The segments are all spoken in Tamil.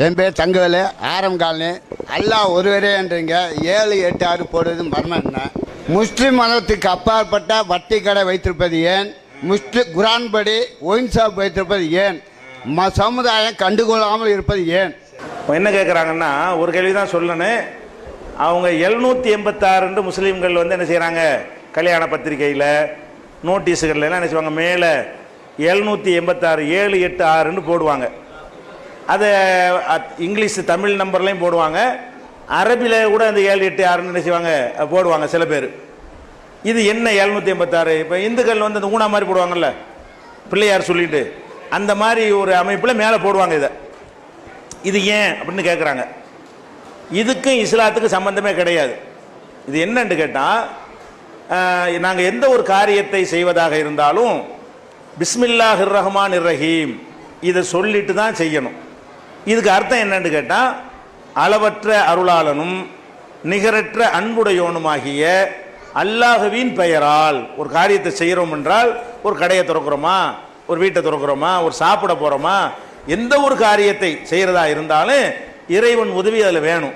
என் பேர் தங்கவேலு, ஆரம் காலனி. அல்லாஹ் ஒருவரேன்றீங்க, 7, 8, 6 போடுறது மர்மம் என்ன? முஸ்லீம் மதத்துக்கு அப்பாற்பட்ட வட்டி கடை வைத்திருப்பது ஏன்? குரான் படி ஒயின் ஷாப் வைத்திருப்பது ஏன்? சமுதாயம் கண்டுகொள்ளாமல் இருப்பது ஏன்? என்ன கேட்குறாங்கன்னா, ஒரு கேள்வி தான் சொல்லணும். அவங்க 786 முஸ்லீம்கள் என்ன செய்கிறாங்க, கல்யாண பத்திரிகையில் நோட்டீஸுகளில் எல்லாம் என்ன செய்வாங்க, மேலே 786 7, 8, 6 போடுவாங்க. அதை இங்கிலீஷ் தமிழ் நம்பர்லையும் போடுவாங்க, அரபியில் கூட அந்த 7, 8, 6 என்ன செய்வாங்க போடுவாங்க சில பேர். இது என்ன 786? இப்போ இந்துக்கள் அந்த ஊனா மாதிரி போடுவாங்கல்ல, பிள்ளையார் சொல்லிட்டு அந்த மாதிரி ஒரு அமைப்பில் மேலே போடுவாங்க. இது ஏன் அப்படின்னு கேட்குறாங்க. இதுக்கும் இஸ்லாத்துக்கு சம்பந்தமே கிடையாது. இது என்னன்னு கேட்டால், நாங்கள் எந்த ஒரு காரியத்தை செய்வதாக இருந்தாலும் பிஸ்மில்லாஹிர் ரஹ்மானிர் ரஹீம் இதை சொல்லிட்டு தான் செய்யணும். இதுக்கு அர்த்தம் என்னன்னு கேட்டால், அளவற்ற அருளாளனும் நிகரற்ற அன்புடையோனுமாகிய அல்லாஹுவின் பெயரால் ஒரு காரியத்தை செய்கிறோம் என்றால், ஒரு கடையை திறக்கிறோமா, ஒரு வீட்டை திறக்கிறோமா, ஒரு சாப்பிட போகிறோமா, எந்த ஒரு காரியத்தை செய்கிறதா இருந்தாலும் இறைவன் உதவி அதில் வேணும்.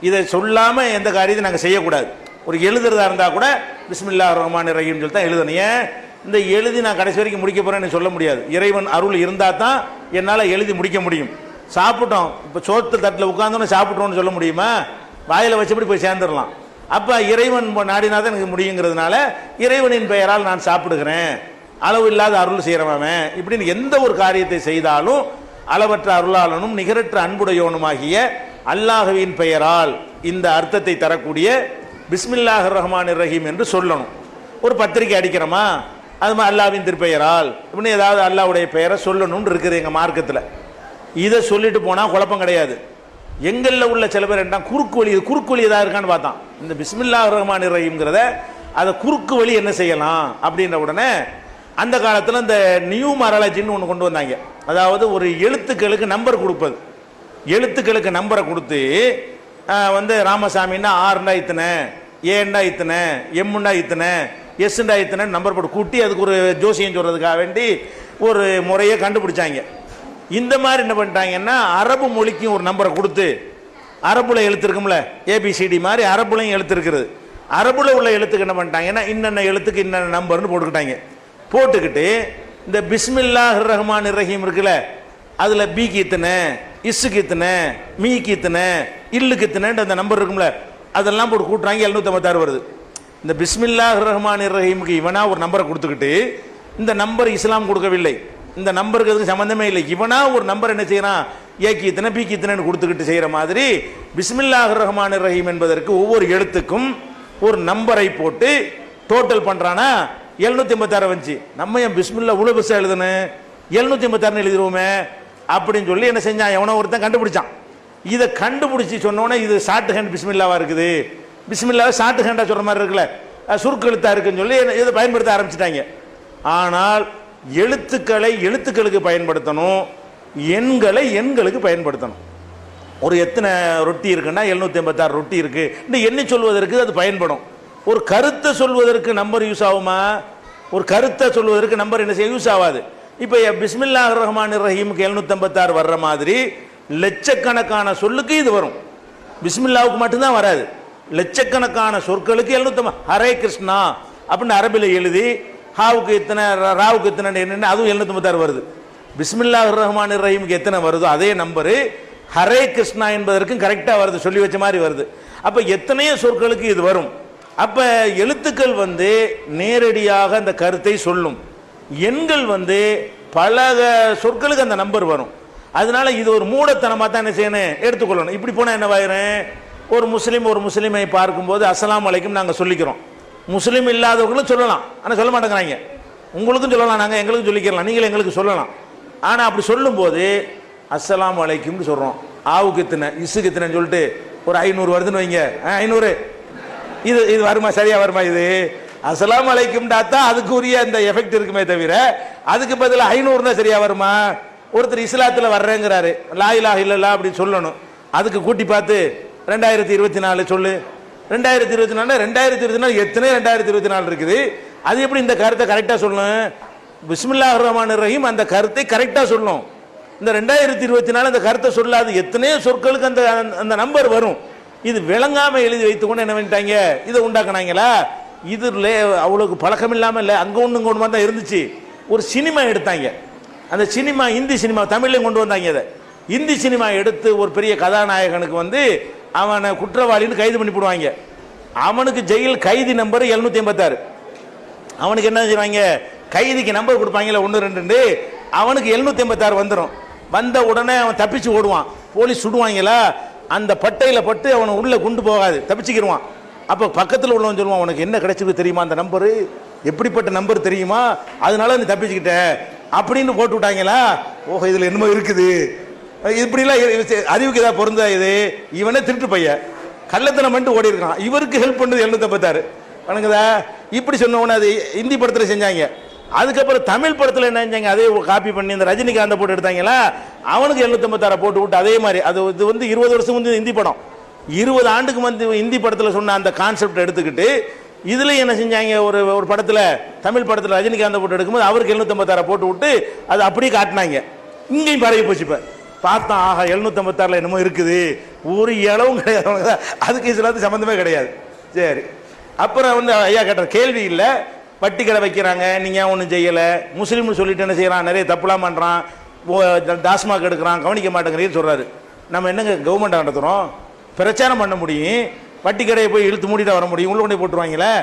இதை சொல்லாமல் எந்த காரியத்தையும் நாங்கள் செய்யக்கூடாது. ஒரு எழுதுறதா இருந்தால் கூட பிஸ்மில்லாஹிர் ரஹ்மானிர் ரஹீம் சொல்லி தான் எழுதணும். ஏன் இந்த எழுதி நான் கடைசி வரைக்கும் முடிக்க போகிறேன்னு சொல்ல முடியாது. இறைவன் அருள் இருந்தால் தான் என்னால் எழுதி முடிக்க முடியும். சாப்பிட்டோம், இப்போ சோத்து தட்டில் உட்காந்தோன்னு சாப்பிட்றோன்னு சொல்ல முடியுமா? வாயில் வச்சபடி போய் சேர்ந்துடலாம். அப்போ இறைவன் நாடினா தான் எனக்கு முடியுங்கிறதுனால இறைவனின் பெயரால் நான் சாப்பிடுகிறேன், அளவு இல்லாத அருள் செய்கிறவன் இப்படின்னு எந்த ஒரு காரியத்தை செய்தாலும் அளவற்ற அருளாளனும் நிகரற்ற அன்புடையோனுமாகிய அல்லாஹுவின் பெயரால் இந்த அர்த்தத்தை தரக்கூடிய பிஸ்மில்லாஹிர் ரஹ்மானிர் ரஹீம் என்று சொல்லணும். ஒரு பத்திரிக்கை அடிக்கிறோமா, அது மாதிரி அல்லாஹ்வின் திருப்பெயரால் இப்படின்னு ஏதாவது அல்லாஹ்வுடைய பெயரை சொல்லணும்னு இருக்குது எங்கள் மார்க்கத்தில். இதை சொல்லிட்டு போனால் குழப்பம் கிடையாது. எங்களில் உள்ள சில பேர் என்ன குறுக்கு வழி, குறுக்கு வழி ஏதாவது இருக்கான்னு பார்த்தான். இந்த பிஸ்மில்லாஹிர் ரஹ்மானிர் ரஹீம்ங்கிறத அதை குறுக்கு வழி என்ன செய்யலாம் அப்படின்ற உடனே அந்த காலத்தில் இந்த நியூமராலஜின்னு ஒன்று கொண்டு வந்தாங்க. அதாவது ஒரு எழுத்துக்களுக்கு நம்பர் கொடுப்பது. எழுத்துக்களுக்கு நம்பரை கொடுத்து ராமசாமின்னா ஆறுண்டா இத்தனை, ஏண்டா இத்தனை, எம்முண்டா இத்தனை, எஸ்ண்டா இத்தனை நம்பர் போட்டு கூட்டி அதுக்கு ஒரு ஜோசியம் சொல்கிறதுக்காக வேண்டி ஒரு முறையை கண்டுபிடிச்சாங்க. இந்த மாதிரி என்ன பண்ணிட்டாங்கன்னா, அரபு மொழிக்கும் ஒரு நம்பரை கொடுத்து, அரபுல எழுத்து இருக்கும்ல ஏபிசிடி மாதிரி அரபுலையும் எழுத்து இருக்குது, அரபுல உள்ள எழுத்துக்கு என்ன பண்ணிட்டாங்கன்னா இன்னென்ன எழுத்துக்கு இன்னென்ன நம்பர்னு போட்டுக்கிட்டாங்க. போட்டுக்கிட்டு இந்த பிஸ்மில்லாஹிர் ரஹ்மானிர் ரஹீம் இருக்குல்ல, அதில் பிக்கு இத்தனை, இஸ்ஸுக்கு இத்தனை, மீக்கு இத்தனை, இல்லுக்கு இத்தனைன்ற அந்த நம்பர் இருக்கும்ல, அதெல்லாம் போட்டு கூட்டுறாங்க. 756 வருது. இந்த பிஸ்மில்லாஹிர் ரஹ்மானிர் ரஹீமுக்கு இவனா ஒரு நம்பரை கொடுத்துக்கிட்டு, இந்த நம்பர் இஸ்லாம் கொடுக்கவில்லை, இந்த நம்பருக்கு அதுக்கு சம்மந்தமே இல்லை, இவனா ஒரு நம்பர் என்ன செய்யறான், ஏக்கு இத்தனை பிக்கு இத்தனைன்னு கொடுத்துக்கிட்டு செய்கிற மாதிரி பிஸ்மில்லாஹிர் ரஹ்மானிர் ரஹீம் என்பதற்கு ஒவ்வொரு எழுத்துக்கும் ஒரு நம்பரை போட்டு டோட்டல் பண்ணுறானா 756 வந்துச்சு. நம்ம என் பிஸ்மில்லா உள்ள பெருசாக எழுதணும், 756 எழுதிடுவோமே அப்படின்னு சொல்லி என்ன செஞ்சான், எவனோ ஒருத்தன் கண்டுபிடிச்சான். இதை கண்டுபிடிச்சி சொன்னோன்னே இது ஷார்ட் ஹேண்ட் பிஸ்மில்லாவா இருக்குது, பிஸ்மில்லாவை ஷார்ட் ஹேண்டாக சொல்கிற மாதிரி இருக்குல்ல, சுருக்கு எழுத்தா இருக்குன்னு சொல்லி இதை பயன்படுத்த ஆரம்பிச்சிட்டாங்க. ஆனால் எழுத்துக்களை எழுத்துக்களுக்கு பயன்படுத்தணும், எண்களை எண்களுக்கு பயன்படுத்தணும். ஒரு எத்தனை ரொட்டி இருக்குன்னா 756 ரொட்டி இருக்கு இந்த எண்ணி சொல்வதற்கு அது பயன்படும். ஒரு கருத்தை சொல்வதற்கு நம்பர் யூஸ் ஆகுமா? ஒரு கருத்தை சொல்வதற்கு நம்பர் என்ன செய்ய யூஸ் ஆகாது. இப்போ பிஸ்மில்லாஹிர் ரஹ்மானிர் ரஹீமுக்கு 756 வர்ற மாதிரி லட்சக்கணக்கான சொல்லுக்கு இது வரும். பிஸ்மில்லாவுக்கு மட்டும்தான் வராது, லட்சக்கணக்கான சொற்களுக்கு 750. ஹரே கிருஷ்ணா அப்படின்னு அரபில் எழுதி ஹாவுக்கு இத்தனை, ராவுக்கு இத்தனை என்ன, அதுவும் 756 வருது. பிஸ்மில்லாஹிர் ரஹ்மானிர் ரஹீமுக்கு எத்தனை வருதோ அதே நம்பரு ஹரே கிருஷ்ணா என்பதற்கும் கரெக்டாக வருது, சொல்லி வச்ச மாதிரி வருது. அப்போ எத்தனையோ சொற்களுக்கு இது வரும். அப்போ எழுத்துக்கள் நேரடியாக அந்த கருத்தை சொல்லும், எண்கள் பல சொற்களுக்கு அந்த நம்பர் வரும். அதனால இது ஒரு மூடத்தனமாக தான் என்ன செய்யணும், எடுத்துக்கொள்ளணும். இப்படி போனால் என்னவாயிரும், ஒரு முஸ்லீம் ஒரு முஸ்லீமை பார்க்கும்போது அஸ்ஸலாமு அலைக்கும் நாங்கள் சொல்லிக்கிறோம், முஸ்லீம் இல்லாதவர்களும் சொல்லலாம், ஆனால் சொல்ல மாட்டேங்கிறாங்க. உங்களுக்கும் சொல்லலாம், நாங்கள் எங்களுக்கும் சொல்லிக்கிறலாம், நீங்கள் எங்களுக்கு சொல்லலாம். ஆனால் அப்படி சொல்லும்போது அஸ்ஸலாமு அலைக்கும்னு சொல்கிறோம், ஆவுக்கு இத்தனை இசுக்கு இத்தனைன்னு சொல்லிட்டு ஒரு 500 வருதுன்னு வைங்க, 500 இது இது வருமா, சரியா வருமா? இது அஸ்ஸலாமு அலைக்கும் தான் அதுக்குரிய அந்த எஃபெக்ட் இருக்குமே தவிர அதுக்கு பதில் 500 தான் சரியா வருமா? ஒருத்தர் இஸ்லாத்தில் வர்றேங்கிறாரு, லா இலாஹ இல்லல்லாஹ் அப்படின்னு சொல்லணும், அதுக்கு கூட்டி பார்த்து 2024 சொல்லு, 2024 2024 எத்தனை 2024 இருக்குது, அது எப்படி இந்த கருத்தை கரெக்டாக சொல்லணும்? பிஸ்மில்லாஹிர் ரஹ்மானிர் ரஹீம் அந்த கருத்தை கரெக்டாக சொல்லணும். இந்த 2024 இந்த கருத்தை சொல்லாது எத்தனையோ சொற்களுக்கு அந்த அந்த நம்பர் வரும். இது விளங்காம எழுதி வைத்துக்கொண்டு என்ன பண்ணிட்டாங்க, இதை உண்டாக்குனாங்களா. இதுல அவ்வளவு பழக்கம் இல்லாமல் இல்லை, அங்கே ஒன்று இங்கே ஒன்று தான் இருந்துச்சு. ஒரு சினிமா எடுத்தாங்க, அந்த சினிமா இந்தி சினிமா தமிழ்லையும் கொண்டு வந்தாங்க. அதை இந்தி சினிமா எடுத்து ஒரு பெரிய கதாநாயகனுக்கு வந்து அவனை குற்றவாளின்னு கைது பண்ணி போடுவாங்க. அவனுக்கு ஜெயில் கைதி நம்பர் 786. அவனுக்கு என்ன செய்வாங்க, கைதிக்கு நம்பர் கொடுப்பாங்கல்ல 1 2, அவனுக்கு 786 வந்துடும். வந்த உடனே அவன் தப்பிச்சு ஓடுவான், போலீஸ் சுடுவாங்களா, அந்த பட்டையில் பட்டு அவனை உள்ள கொண்டு போகாது, தப்பிச்சுக்கிடுவான். அப்போ பக்கத்தில் உள்ளவன் சொல்லுவான், உனக்கு என்ன கிடைச்சிருக்கு தெரியுமா, அந்த நம்பரு எப்படிப்பட்ட நம்பர் தெரியுமா, அதனால நீ தப்பிச்சுக்கிட்ட அப்படின்னு போட்டு விட்டாங்களா. ஓஹோ, இதில் என்னமோ இருக்குது, இப்படிலாம் அறிவுக்கு ஏதாவது பொருந்தா. இது இவனே திருட்டு பையன், கள்ளத்தனம் பண்ணிட்டு ஓடி இருக்கான், இவருக்கு ஹெல்ப் பண்ணது 786 வணங்குதா. இப்படி சொன்னவொன்னே அது இந்தி படத்தில் செஞ்சாங்க. அதுக்கப்புறம் தமிழ் படத்தில் என்ன செஞ்சாங்க, அதே காப்பி பண்ணி இந்த ரஜினிகாந்தை போட்டு எடுத்தாங்களா, அவனுக்கு 786 போட்டு விட்டு அதே மாதிரி. அது இது வந்து 20 வருஷம் வந்து இந்தி படம், 20 ஆண்டுக்கு வந்து இந்தி படத்தில் சொன்ன அந்த கான்செப்ட் எடுத்துக்கிட்டு இதுல என்ன செஞ்சாங்க, ஒரு படத்தில் தமிழ் படத்தில் ரஜினிகாந்தை போட்டு எடுக்கும்போது அவருக்கு 786 போட்டு விட்டு அது அப்படியே காட்டினாங்க. இங்கேயும் பரவி போச்சு. இப்போ பார்த்தா ஆஹா 786 என்னமோ இருக்குது, ஒரு இளவும் கிடையாது, அதுக்கு இஸ்லாத்துக்கு சம்மந்தமே கிடையாது. சரி, அப்புறம் வந்து ஐயா கேட்ட கேள்வி இல்லை, வட்டி கடை வைக்கிறாங்க, நீங்கள் ஒன்றும் செய்யலை, முஸ்லீம்னு சொல்லிட்டு என்ன செய்கிறான், நிறைய தப்புலாம் பண்ணுறான், டாஸ்மாக் எடுக்கிறான், கவனிக்க மாட்டேங்கிறேன்னு சொல்கிறாரு. நம்ம என்னங்க கவர்மெண்ட் நடத்துகிறோம், பிரச்சாரம் பண்ண முடியும், வட்டி கடையை போய் இழுத்து மூடிட்டு வர முடியும், உள்ள கொண்டு போட்டுருவாங்களே.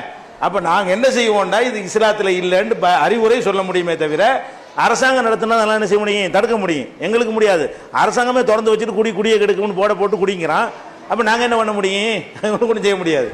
அப்போ நாங்கள் என்ன செய்வோம்டா, இது இஸ்லாத்தில் இல்லைன்னு அறிவுரை சொல்ல முடியுமே தவிர அரசாங்கம் நடத்தினா அதெல்லாம் என்ன செய்ய முடியும், தடுக்க முடியும், எங்களுக்கு முடியாது. அரசாங்கமே திறந்து வச்சுட்டு குடியை கெடுக்கணும்னு போட்டு குடிங்கிறான். அப்போ நாங்கள் என்ன பண்ண முடியும், ஒன்றும் செய்ய முடியாது.